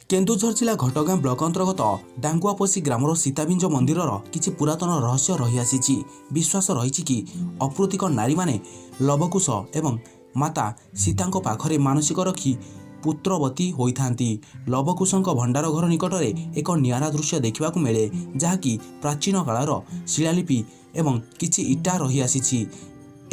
केन्दुझर जिला घटगाँ ब्लक अंतर्गत डांगुआपसी ग्रामर सीताबिंज मंदिर किसी पुरातन रहस्य रही आसी। विश्वास रही कि अप्राकृतिक नारी माने लवकुश एवं माता सीता पाखरे मानसिक रखी पुत्रवती होइथांती। लवकुशଙ୍କ भंडार घर निकट में एक नियारा दृश्य देखा मिले, जहाँकि प्राचीन कालर शिलालिपि एवं किछि इटा रही आसी।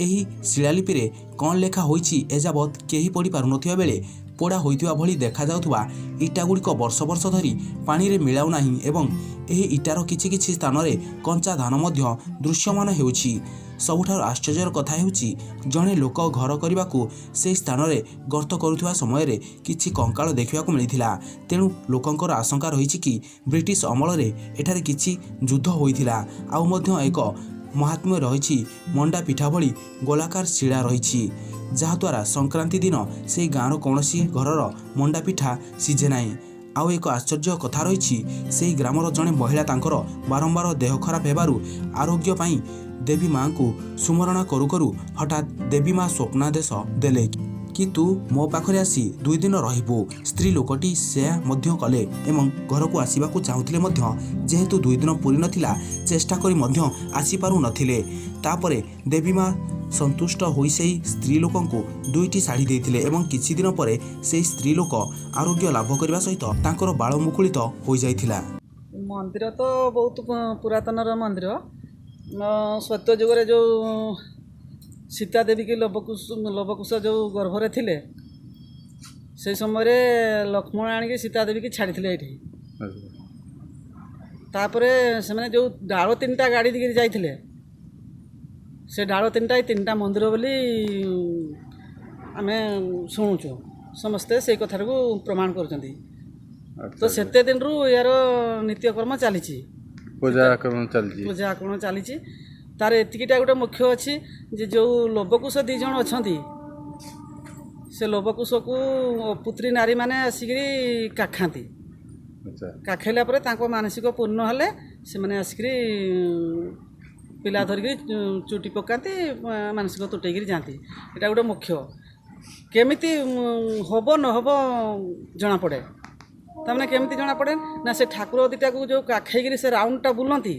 एही शिलालिपि रे कौन लेखा होइछि एजाबत केही पढ़ी पारु नथिबा बेले पोड़ा होइतिबा भली देखा जाउथुबा इटा गुड़िक वर्ष वर्ष धरी पानी रे मिलाउ नाही एवं एही इटार किछि किछि स्थान रे कंचा धान मध्य दृश्यमान हेउछि। सबुठार आश्चर्यर कथा हेउछि जणे लोक घर करबाकू से स्थान रे गर्त करुथुबा समय रे किछि कंकाळ देखिबाकू मिलिथिला। तेणु लोकंकर आशंका रहिछि कि ब्रिटिश अमल रे एठारे किछि युद्ध होइथिला। आउ मध्य एक महात्म्य रही मंडा पिठा भली गोलाकार शिला रही, जहाद्वारा संक्रांति दिन से गाँवर कौन घरर मंडा पिठा सीझे ना। आउ एक आश्चर्य कथा रही से ग्रामर जड़े महिला तांकर बारंबार देह खराब हेबारु आरोग्य पाई देवी माँ को सुमरणा करू करू हठात देवी माँ स्वप्नादेश देले कि तू मो पाखरे आसी 2 दिन रहिबो। स्त्री लोकटी से मध्य कले एवं घर को आसवाक चाहूले जेहेतु 2 दिन पूरी नथिला चेष्टा करी मध्य आसी पारु नथिले। तापरे देवी माँ संतुष्ट होई सेही स्त्री लोक को 2टी शाढ़ी देथिले एवं किछि दिन परे सेही स्त्री लोक आरोग्य लाभ करबा सहित तांकर बाळ मुकुलित होई जाइथिला। मंदिर तो बहुत पुरातन मंदिर। सत्य जुग जो सीता देवी की लवकुश जो गर्भरे थिले से समय लक्ष्मण आनिक सीता देवी की छाड़ी ये। तापरे से मैंने जो डाल 3टा गाड़ी दिखे जाइए से डाल 3टा मंदिर बोली आमे शुणुचु समस्ते से कथार को प्रमाण कर। तो सेते दिन रु यार नित्यकर्म चली पूजा चली तार एतिकीटा गोटे मुख्य अच्छी जे जो लवकुश 2 जण अच्छा से लवकुश को पुत्री नारी माने आसिक काखाती काखैला पर तांको मानसिक पूर्ण हेले से माने आसिक पिला धरिक चुटी पकाती मानसिक तुटेक जाती। यहाँ गोटे मुख्य केमिति हम न हम जना पड़े तमें केमिति जना पड़े ना से ठाकुर दीटा को जो काखैक से राउंडटा बुलती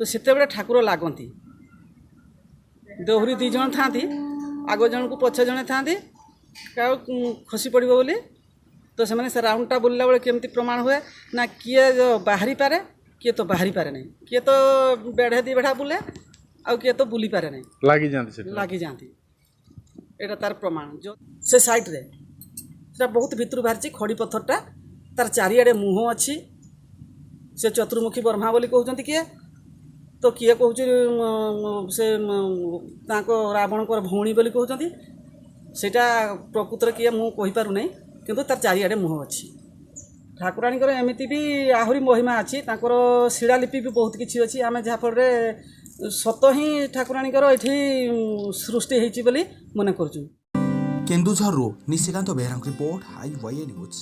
तो सेते ठाकुर लागती। देहुरी 2 जण था आग जन को पछ जड़े था खसी पड़ो बोली तो से राउंडटा बुलला बेले केमती प्रमाण हुए ना किए बाहरी पारे किए तो बाहरी पारे नहीं, किए तो बेढ़े 2 बेढ़ा बुले आउ किए तो बुली पारे नहीं लगी जाती। यहाँ तार प्रमाण जो से साइड रे से बहुत भितर बाहरी खड़ी पत्थरटा तार चारिआडे मुह अच्छी से चतुर्मुखी ब्रह्मा बोली कहते किए तो किए कहूँ से रावण को भौणी बोली कहते सेटा प्रकृतर किए मु कहीपार नहीं किंतु तार चारिआडे मुह अच्छी। ठाकुराणी एमती भी आहरी महिमा अच्छी शिलालिपि भी बहुत किसी अच्छी आम जहाँफल सत ही ठाकुराणी ये सृष्टि होती मन कर। Keonjhar Nishikant Behera report IYA news.